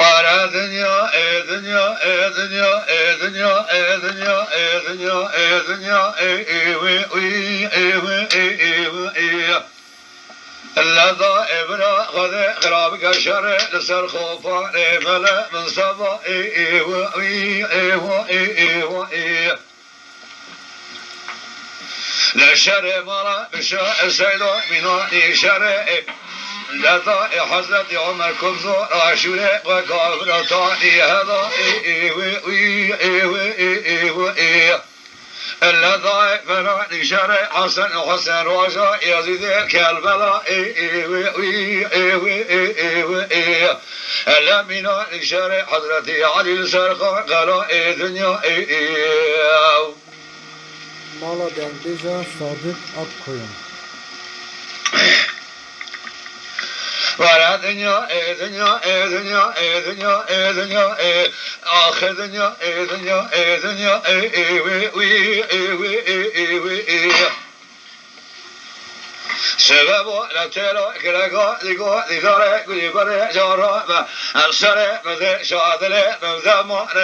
ولا دنيا دنيا دنيا دنيا دنيا دنيا دنيا اللذا ابنا غدا خراب قشر لسر خوفان ملا من صبا لشر ملا بشا سيدو مناني شر لذا حضرت عمر كبزو راشوله وقابل طاني هذا اللذا فناني شر حسن حسن رجا يزيد كالبلاء اللمنا شر حضرتي علي السرقان قال دنيا Mala Dendiza Sadık Akkoyun. ولا دنيا دنيا دنيا دنيا دنيا آخر دنيا دنيا دنيا سبب لا تلا كلا لقوا لدار كل برا جارا أرسل مذ شادل مذ مر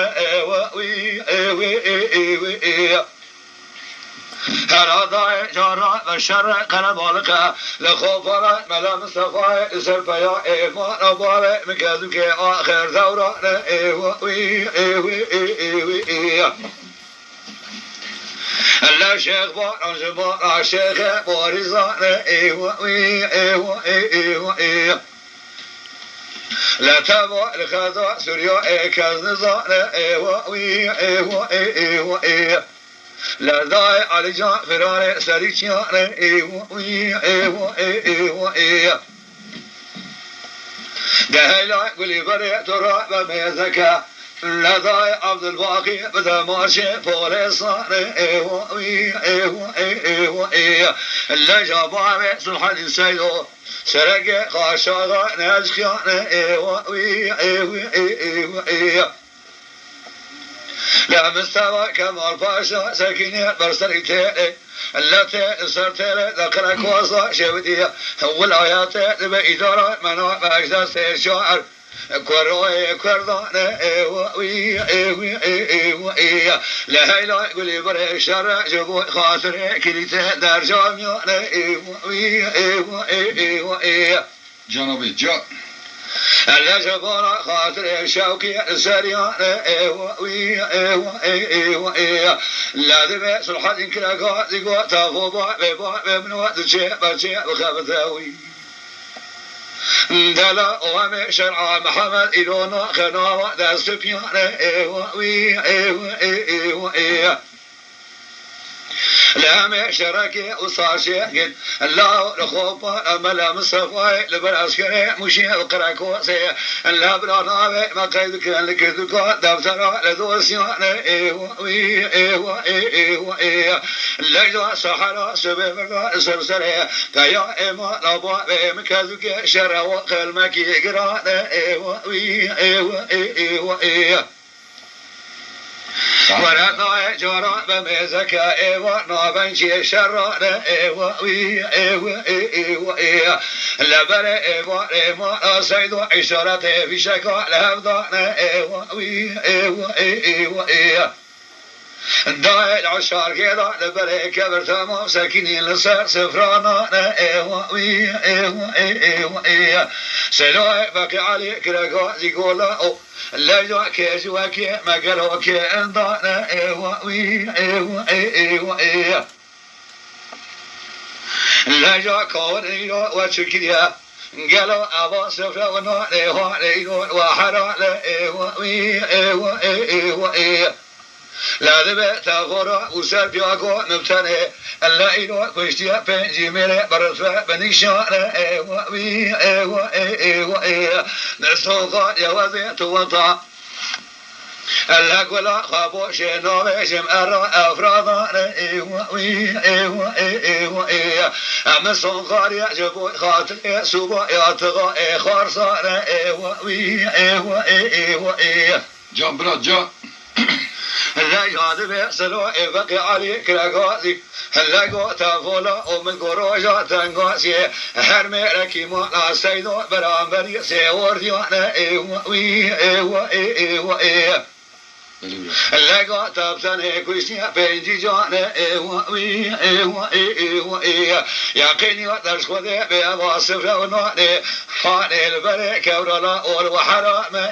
هذا جارا بشر قلب بالك لخوفنا ملام صفاء سرفيا ما نبال مكذوك آخر دورة الله شيخ بار جبار شيخ بارزان لا تبع الخذا سوريا كذنزان لا داعي على جان فرار سريشان دهلا قولي بري ترى بميزك لا داعي عبد الباقي بدا ماشي فورسان لا جابامي سلحان سيدو سرق خاشاغا نازخيان لا مستوى كمال باشا سكينة برسلتي التي سرتي ذكرك وصا شبدية والآيات بإدارة منع بأجداس الشعر كروي كردان لا لا قولي بري شرع جبو خاطر كليته در جامعة جنابي جا الله جبار خاطر شوكي سريان لا دم سلحان كلاقا دقوا تفوبا ببا بمنوا دشي بشي بخبثاوي دلا وامي شرع محمد إلونا خناوة دستبيان لا شركي وصاشي قد الله رخوبا أملا مصفاي لبراسكري مشي القراكوسي لا براناوي ما قيدك لكذكا دفترا لدوسيان لجوا سحرا سببرا سرسري كيا إما لبا بمكذك شرا وخلمكي قران ورثا جرى بمزك ونابنشي شرا لبر ما سيد عشرة في شكا لهفضان داعي العشار كذا لبر كبر تمام ساكنين لسر سفرانا سلوى بقي عليك رقا زيقولا لا يوكي جواكي مقالوكي اندانا لا يوكي وشكريا قالوا أبا سفر ونالي وحرا لا ذبح تغرى وسر بياكو نبتني الليل كشتيا بنجي ميري برفع بنيشان نسوقا يوزي توطا الأقوى خابو شنوبي شمأر أفراضان أما الصنقار يعجبو خاطر يسوبو يطغى خارصان جنبرا جا لا يغادر بيسلو بقي عليك لقاضي لگو تفولا اومد گروجا تنگاسی هر مرکی ما ناسیدو برانبری سیوردیانه ایوی لگا تبزنه کشتی پنجی جانه یقینی و درس خوده به واسف رونانه خانه البره کورالا اول و حرام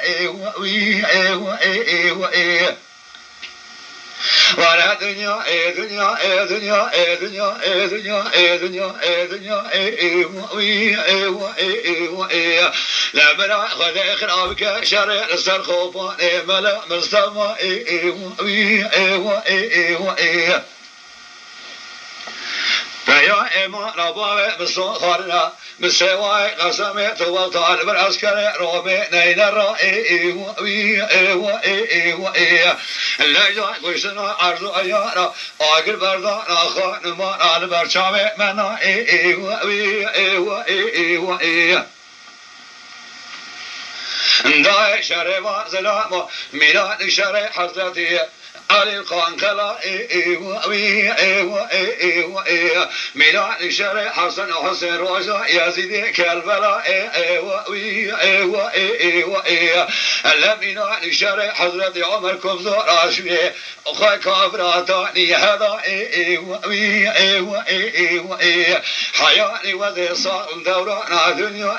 ولا دنيا دنيا دنيا دنيا دنيا دنيا لا بلا خذ خرابك شرع السرخوفان ملا مصطفى فيا إما نبوة بصخرنا مسواي قسمة وطالب العسكر رومي نين الرأي لا جاي قشنا أرض أيارا أجر بردانا خان ما على برشامة منا داي شرع زلام ميلاد شرع حضرتي علي القنقلة ميلاد شرع حسن حسين روجا يزيد كالبلاء ميلاد شرع حضرت عمر كبزور عشوي أخوي كافراتاني هذا حياني وذي صار دورانا دنيا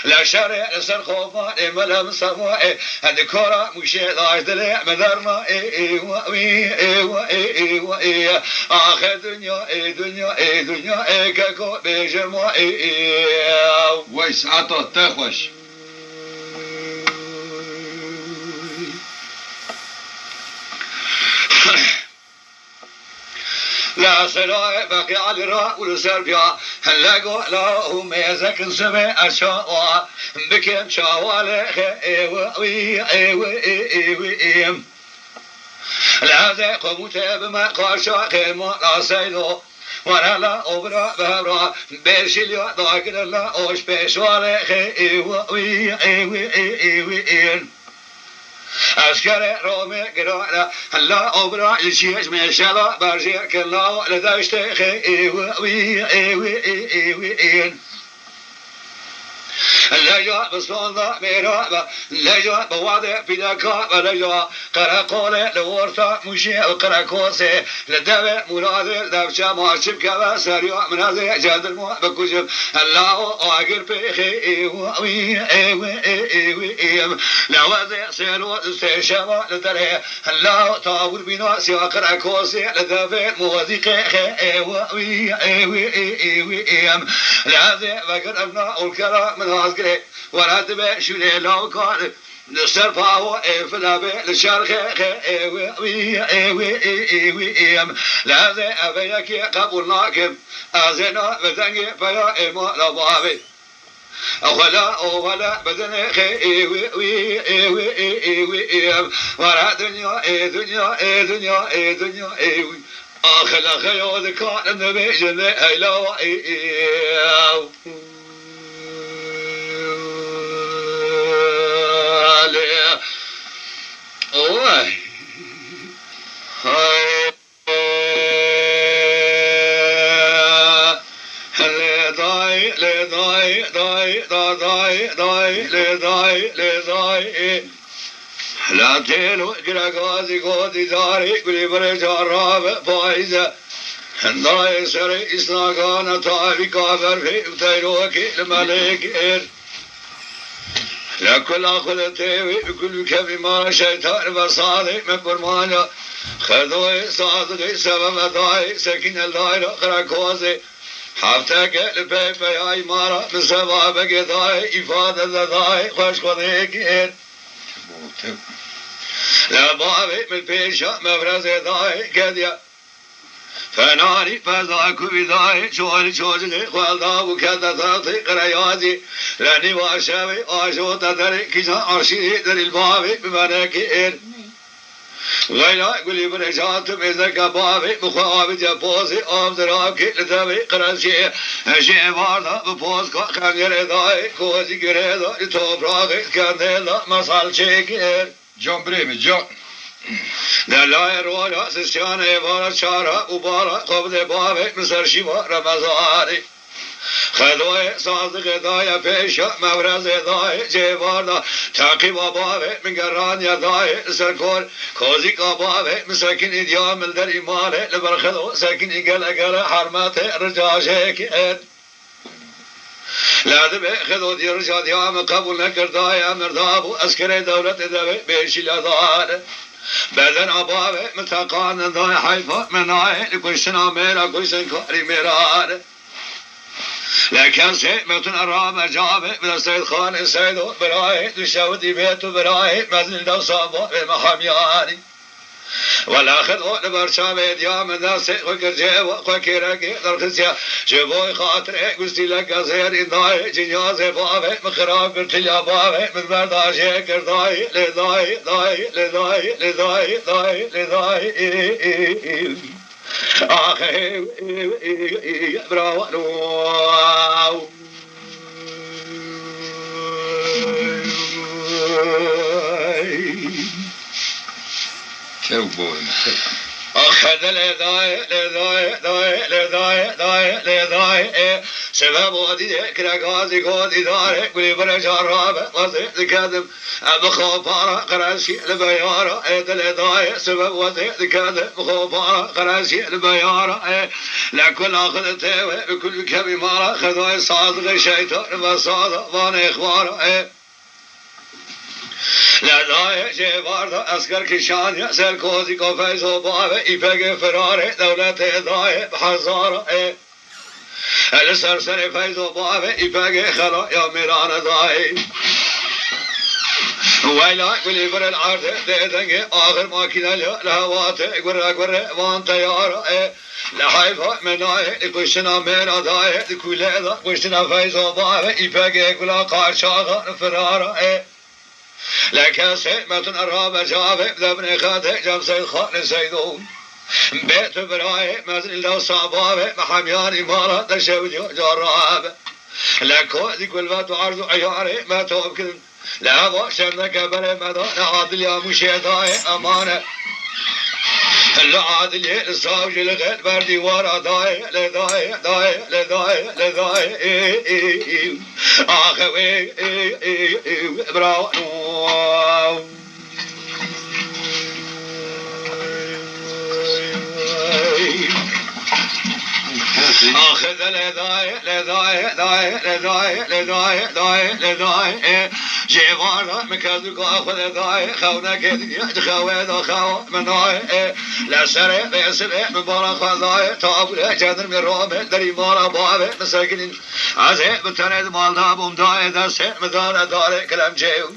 لا شرع لسر خوفان ملم سماء هذكرة مشي ضايد لي مدرنا آخر دنيا دنيا كاكو بجمع ويس عطا تخوش لا سلاء بقي على الراء والسربيا هلاقوا لهم يزك سبع أشواء بكم شوالي لا ذاق متاب ما قاشا خيمة لا سيدو وانا لا أبرا بهبرا بيشيليا ضاقر لا أوش بيشوالي أشكر رومي قرانا هلا أبرا لشيش مشلا برجع كلا لداشت لجا بصونا ميرابا لجا بوادع بيداكا ولجا قرقولة لورتا مشي وقرقوسي لدبع مراد لبشا ماشب كبا سريع منازع جاد الماء بكجب الله أقر بيخي لوازع سيرو استشما لدره الله طاور بنا سيا قرقوسي لدبع موازيق لازع وقر أبناء الكرام من هازقري وراتب شولي لو كان نستر باو افلابي لشرخ لازع أبيك قبولناكم أزنا بذنجي فيا إما لبابي أولا بدن ورا دنيا آخر خيال كان النبي جنة هيلا لا تلو كراغازي غودي داري كلي برجاراب فايزة هنداي سري إسناغانا تاري كافر في تيروكي الملك لا كل أخذ تيوي بكل كفي ما شيطان بصالي من برمانا خذوي صادقي سبب داي سكين الدايرة خراكوزي حفتك لبيبا يا إمارة من سبابك داي إفادة داي خوش خذيكين لا بابي من بيشا مفرز داي كديا فناري فذاك بداي شوالي شوجلي خالدا وكذا ذاتي قريازي لاني واشاوي آشو تدري كيسا عرشي در البابي بمناكير غيلا قولي برشات مزك بابي مخابي جبوزي آم دراكي لتبي قرشي هشي باردا بپوز خنجر داي كوزي گره داي توبراغي كندلا مسال چكير جان بريمي جان دلائي رولا سيسيان إبارة شارع وبارة قبل بابك مسر شفا رمضاني خدوه صادق داية پیشا مورز داية جواردا تاقیب بابه من گران یداية سرکور کوزی بابه مساکن دیامل در ایمانه لبر خدو ساکن اگل حرمت رجاجه کن لادبه خدو دی رجا دیام قبول نکرداية مردابو اسکر دولت دوه بیشی لدانه بدن بابه متقان داية حیفا مناية لکشنا میرا کشن کاری میرانه لكن سيمتن أرام جابه بلا سيد خان سيدو براي دشودي بيتو براي مزل دو صابو بمحامياني ولا خذو لبرشامي ديام ناسي وكرجيو وكيركي درخسيا جبوي خاطري قستي لك زير إنداي جنيازي بابي مخراب برتليا بابي من برداشي كرداي لداي داي لداي لداي داي لداي آخه براوانو كوبوي أخذ لداي سبب ودي كراغازي قودي داري قولي برجارة وزي كذب بخوفارة قراشي لبيارة لداي سبب ودي كذب بخوفارة قراشي لبيارة لكل أخذ تيوي بكل كبي مارة خذوي صادق شيطان بصادق وان إخبارة لداي جواردا اسكر كشان يسر كوزي كوفيز وبابه إيباق فراري دولة داي بحزارة السرسر فيز وبابه إيباق خلا يا ميران داي ويلا قولي بر العرض ديدنجي آخر ماكينة لهوات قرر وان تيارة لحيفا مناي لكشنا ميرا داي لكولي دا كشنا فيز وبابه إيباق قولا قارشاغا فرارة لكن سيمتن أرام جابه بدبن خاته جم سيد خان سيدون بيت براي مزل لو صابابه محميان إمارة دشودي جرابه لكو ذي كل ما تعرض عياري ما توبكن لا وشن كبر مدان عادل يا مشيداي أمانة العادل الصاوج الغير بردي ورا داي لداي داي لداي لداي آخوي براو أخذ لداي لداي داي لداي لداي داي لداي جوارا مكذوك أخذ لداي خونا كذي خوي دا خو مناي لا سري بيسري مبارك خداي تابل جدر من روم دري مارا بابه مساكين عزي بتناد مال دابم داي دس مدار دار كلام جيو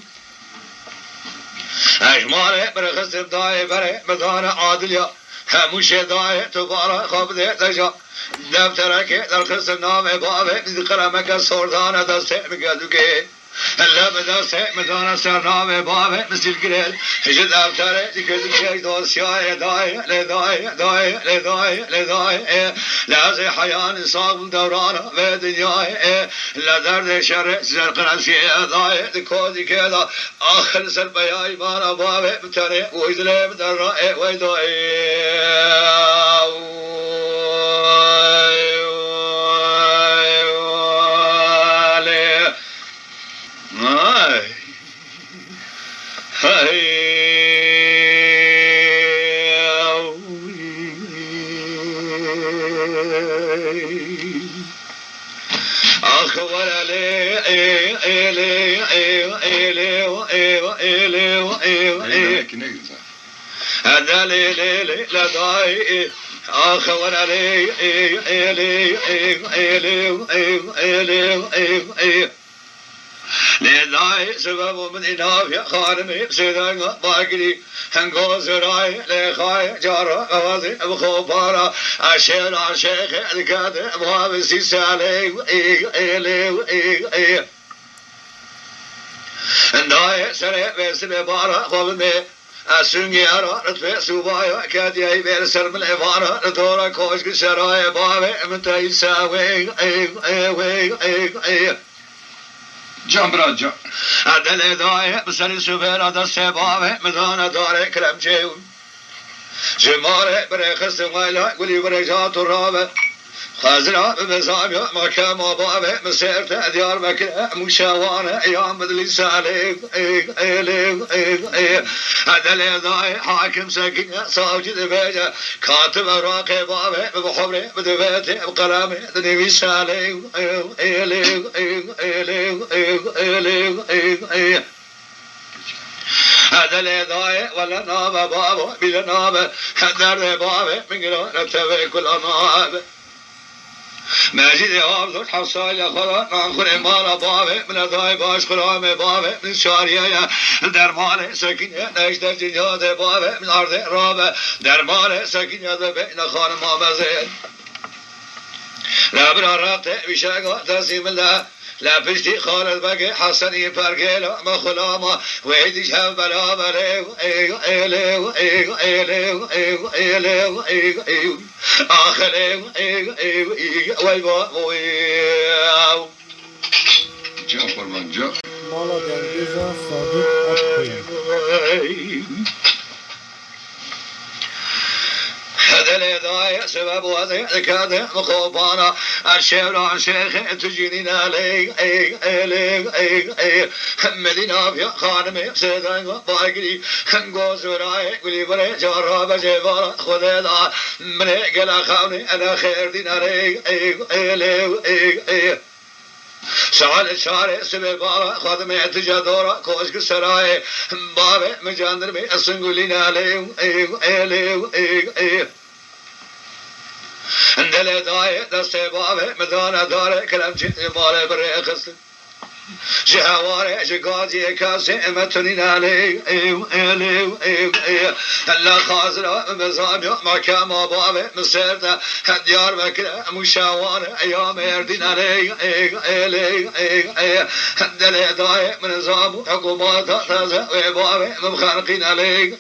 أجمال برخص داي بري مدار عادل يا هموش داي تبارك خبد تجا دفترك درخص نام بابه ذكر مك سردان دست مكذوكي هلا بدرس مدان سرنام بابه مثل قليل هجد أبتره دكتور شيء دوسيا داي لداي داي لداي لداي لازم حيان صاب دوران بدنيا لا درد شر زرقنا شيء داي دكودي كذا آخر سربيا إيمان بابه بتره ويدلم درا ويداي هذا لي لا داي آخر علي لداي سبب من إناف يا خانمي سيدنا باقلي هنقوز راي لخاي جارة غوازي بخوبارة عشير عشيخ الكاد بواب سيسالي داي سري بسبي بارة خوبمي أسوني أرى رتبة سوبايا كادي أي بيرسل من الإفارة دورا كوشك سراي بابي من تايساوي جان برا جان عدل دای بسری سوبر دست بابه مدان داره کلم چیون جماره بره خست ویلا گلی بره جات رابه خازنا بمزام يا مكان وبابه مسيرت ديار مكة مشاوانة أيام بدلي سالك هذا اللي ضايع حاكم سكين صاوجد بيجا كاتب راقي بابه بحبري بدبيتي بقلامي دنيا سالك هذا اللي ضايع ولا نابه بابه بلا نابه هذا بابه من قرانة تبي كل نابه ماجد يابد حصال يا خلا نخور مال بابه من ضاي باش خرام بابه من شاريه درمان سكين نشد جنياد بابه من ارض رابه درمان سكين يا بين خانم مازن لا برارت بشاغ تسيم الله لا بشتي خالد بقي حسني فرقيلا ما خلاما ويدي شاب بلا بلا آخر جان قربان جان Mala Dengecan Sadık Akkoyun. هذا الهداية سبب وضع كذا مقوبانا الشيخ شيخ تجيني علي مدينة في خانمي سيدان باقري غوز وراي قولي بري جرب جبار خذ من قلا خاوني أنا خير دين علي سال شارع سبب بارا خادم تجدورا کوشک سرای بابه مجاندر می اسنگولین علیم دل دای دست بابه مدان داره کلم چی مال بره خست جهواره جگازی کاسی امتنین علی الله خازر مزام یا مکام بابه مسرد دیار بکر مشاوار ایام اردین علی دل دای منظام حکومات تازه و بابه مخانقین علی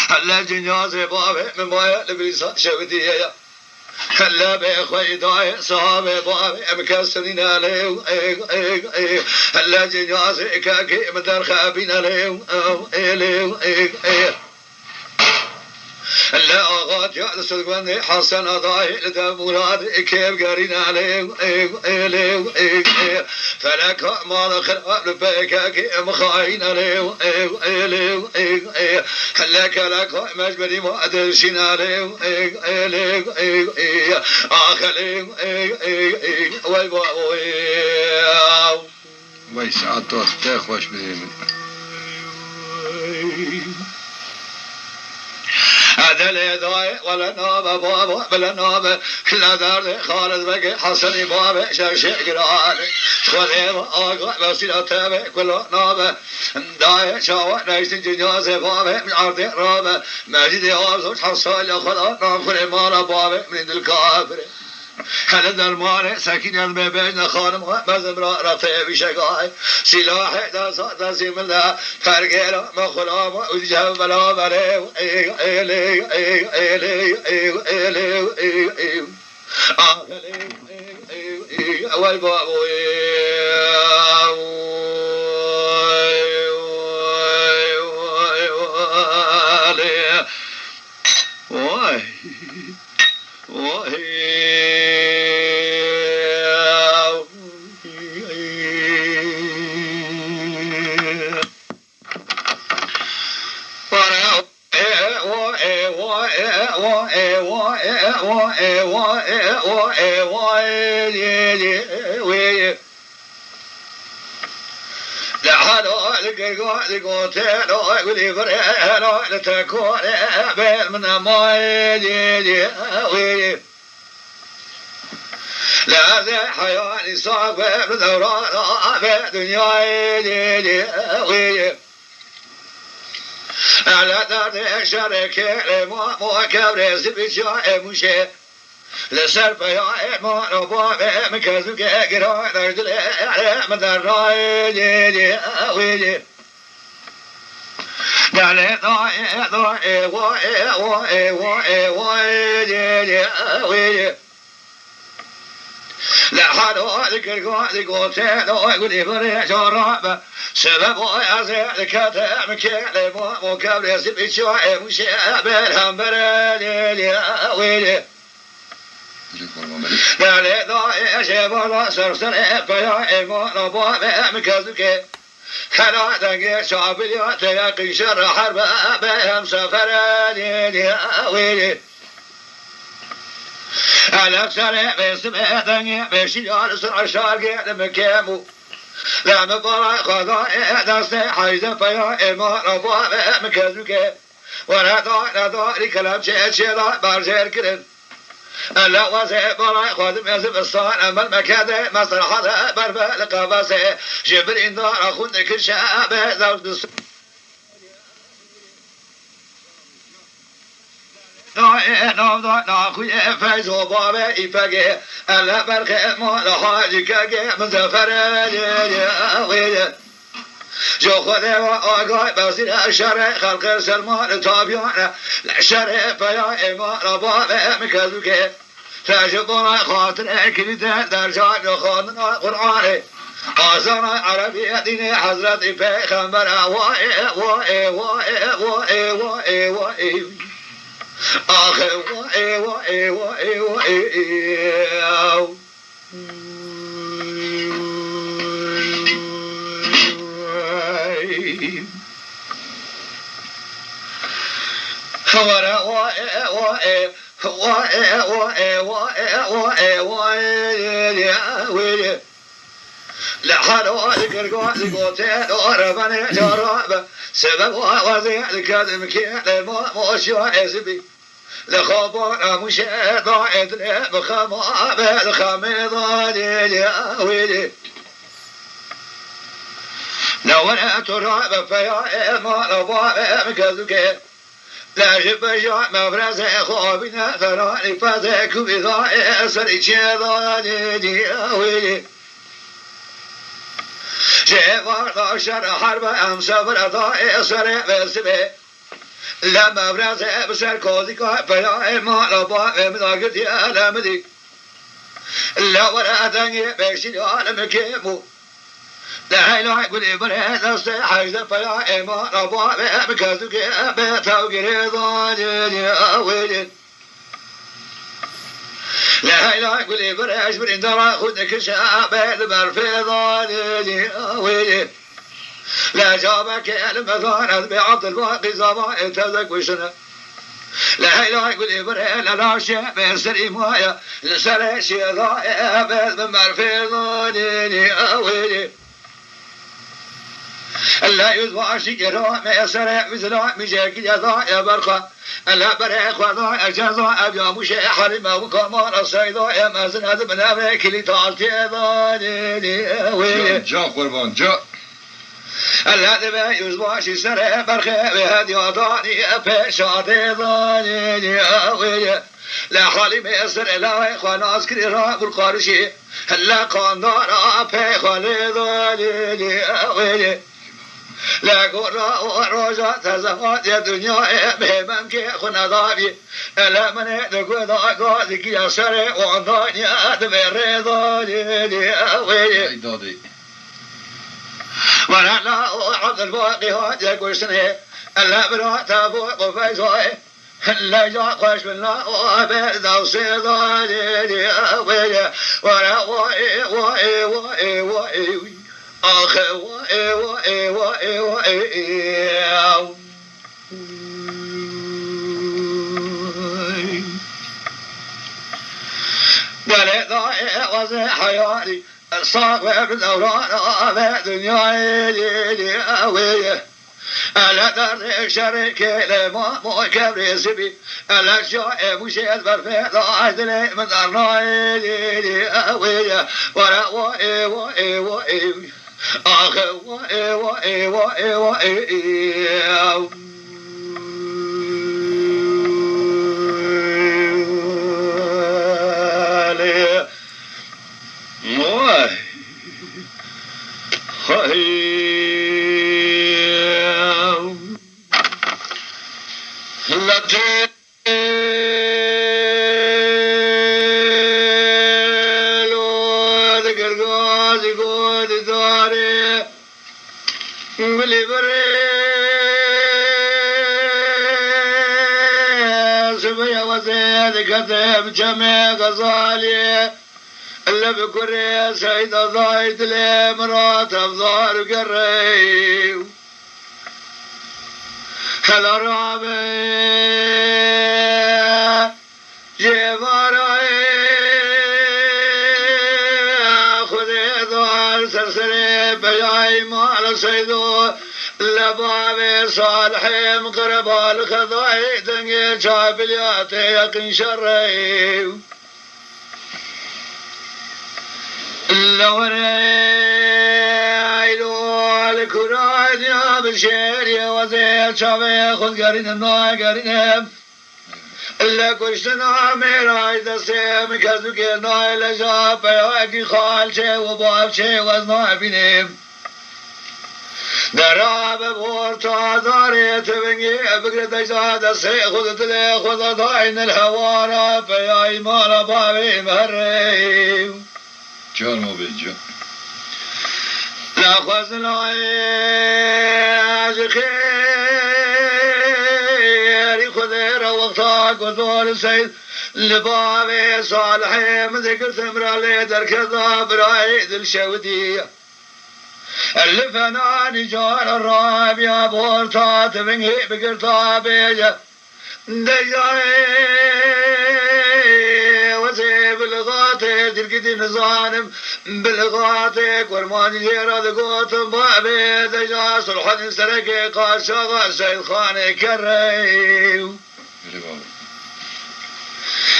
الله جناز بابه ممایل بلیسا شودیه هلا بأخوي داي صحابة بابي مكسرين عليهم هلا جنازة كاكي مدار خابين عليهم هلا أغاد يا سلطان حسن أضاي لدى مراد كيف قارين عليهم فلك ما خراب لبيكاكي مخاين عليهم هلا كلك مجبري ما أدرشين عليهم آخرهم وای ساعت تا خوش بدیم هذا الهداية ولا نابة بابا بلا نابة لا دار خالد بقي حسني بابا شاشة قراني خليم آقا بسيلة تابع كل نابة داية شاوة نيشت جنازة بابا من عرض رابة مجد يوزوج حصال يا خلا ناخر مالا بابا من الكافر هل درمان سكين البيبين خانم مزمرا رفع بشقاي سلاح دازم الله فرقيلا مخلام وجه بلا بلا لا ذا حياني صعب بدوران في دنياي على دار شركة مو كبر سبيشة مشي لسرب يا ما نبغى مكذب كجرا نرجل مدار راي ويجي دالي ضاي ويجي لا حلو ذكر قاعد قوتين ويقول بري جرابة سبب ويازي كتام كلي مو كبري سبي شوي مش بالهم بري ويلي لا لا لا شيء ولا سرسر فيا إيمان أبوه مكذوك كلا دقي شعب اليوت يقي شر حرب بهم سفراني ويلي على سريع بسمع دنيا بشيال سرع شارق مكامو لا مبارا خضاء دستي حيزة فيا إيمان أبوه مكذوك ولا دار كلام شيء بارجير كرن لا وزي براي خادم يزب الصان أما المكادة مصر حدا بربا لقباسة جبر إندار أخونا كل شعب زوج دس نام ناخوي فايز وبابا إفاقه ألا برخي ما لحاجي كاقه مزفر ويلي جو خذي وآقاي بصير الشرع خلق سلمان تابعنا الشرع فيا إيمان ربابه مكذوكه تجبنا خاطر كليته درجات خاننا قرآنه آزانا عربية دين حضرت پیغمبر وائي آخر وائي لا حلو ذكر قاعد قوتين وربني جرابة سبب وزيع الكذب كيل موشي وعزبي لخبر مش ضاعد بخما بالخميضة يا ويلي لو انا تراب فيا ما ابواب مكذوك لا جب جاء مبرز خوابنا ثراني فازك بضاء سري شيضاني ويلي شيفار شر حرب ام صبر ضاء سري بسبي لا مبرز بسر كوزيكا فيا ما ابواب مداقت يا لمدي لا ولا دنيا بشي عالم كيمو لا إله إلا الله دستي حيزة فيا إيمان أبوه بكذوك بتوقير ضاني ويلي لا إله إلا الله أجبر إن درا خدك شعب برفي ضاني ويلي لا جابك المثان بعبد الباقي زمان تزك وشنا لا إله إلا الله لا شيء بسري مايا لسري شيء ضائع برفي ضاني ويلي لا يذوى شجرة ما يسرع مثل مشاكل يا برقة لا بريق وضاء أجزاء أبيا مش حرم وكمان الصيدا يا مازن هذا من أمريكا اللي تعالتي ضاني جا قربان جا لا ما يذوى شجرة برقة بهدي ضاني أبشاد ضاني لا حالي ما يسر لا إخوان أذكر راب القارشي لا قندار أبي خالد ضاني لا قرا ورجع تزهد يا دنيا بهم كي خنا ضابي لا من دغ ذاك يا سر وضاني ادم رضا لي وي وانا لا عبد الباقي هاد يقول سنه لا برا تابو وفايزوي لا جا قش بالله وابد وصيدا لي وي وانا وي آخ وائي بلي ضائع وزي حياتي الصاغ بالدوران في دنياي ويه ألا در شريك لما مو كبري سبي ألا شاء مشيت برفع ضاعتني من أرناي ويه ولا وائي آخ قود داري قولي بريس بيا وزيد كتب جميع غزالي اللي بكري سيد ضايد لي مرات افضار قريب هلا رابي جيباري خذي ضار سرسري بياي مال سيدو لبابي صالحي مقرب الخضاي دنيا شابلياتي يقين شري الكراد يا بشير يا وزير شابي خذ قرين ما قرين إلا كشتنا ميراي دسيم كذوك ناي لجاب ياكي خال شي وباب شي وزنا بينيم دراب بورتا داري تبني بقرد اجداد سي خذ تلي خذ ضاين الحوارة فياي مال بابي مهريم جان مو بيجا لا خزنا خير خذير وقتك وذول سيد لبابي صالحي من ذكر ثمر لي دركضا برايد الشودية اللي فنان جار الراب يا بورتا تبني بقرطا بيجا دجاي وسيب الغاتي دلقتي نظانم بالغاتي كورماني جيرا دقوت بابي دجا صلحن سرقي قاشا سيد خاني كريم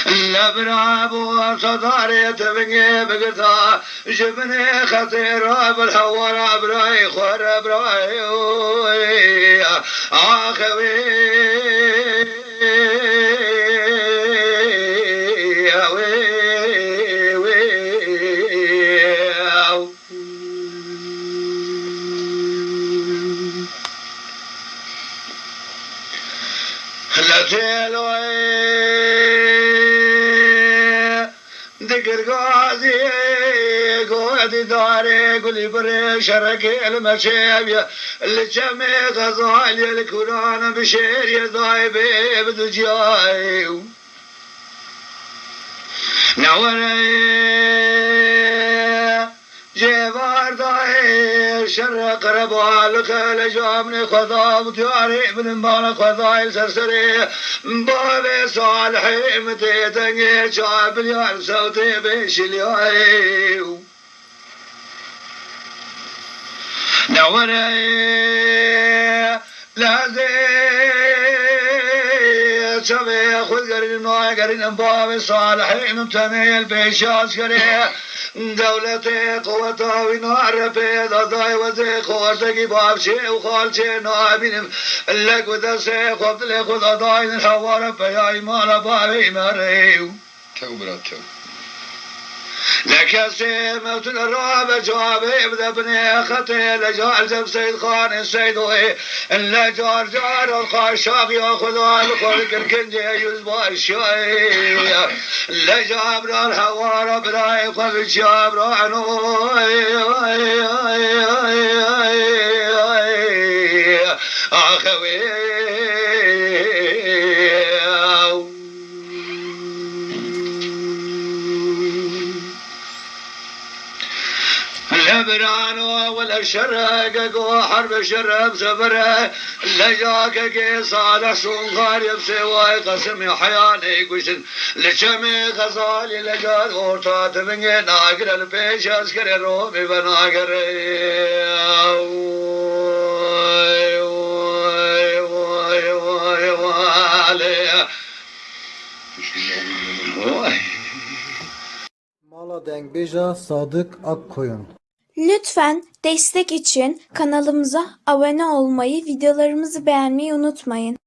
لبرابو صداري تبني بقرطا جبني خطيرة بالحوار براي خور براي آخوي ذكر قاضي قاضي داري قولي بري شركي المشيب اللي جمي غزالي الكوران بشير يضايبي بدو جاي نوري جبار داير شرق ربالك لجامني خذا وتياري ابن مالك خذا سرسري بابي صالحي متي تنجي شاب اليار صوتي بشلياي نوري لازم شبي خذ قرين نوع قرين بابي صالحي ممتني البيش عسكري دولتي قوتها ونار بيض ضاي وزي خوارتكي باب شي وخال شي نابين لك ودسي خبط لي خذ ضاي الحوار بياي مال بابي مريو تو برا تو لك سيمة الراب جوابي بدا بني خطي لجار جب سيد خان السيد وي لجار جار الخاشاق ياخذ الخلق الكنجي يزبا الشاي لجابر الحوار براي قبل جابر عنو اخوي لبرانو ولا شرق حرب شرب سفره لجاك كي صالح سنغار يبسي واي قسم حياني قشن لشمي غزالي لجاد غورتات مني ناقر البيش اسكر رومي بناقر Mala Dengbej'a Sadık Akkoyun. Lütfen destek için kanalımıza abone olmayı, videolarımızı beğenmeyi unutmayın.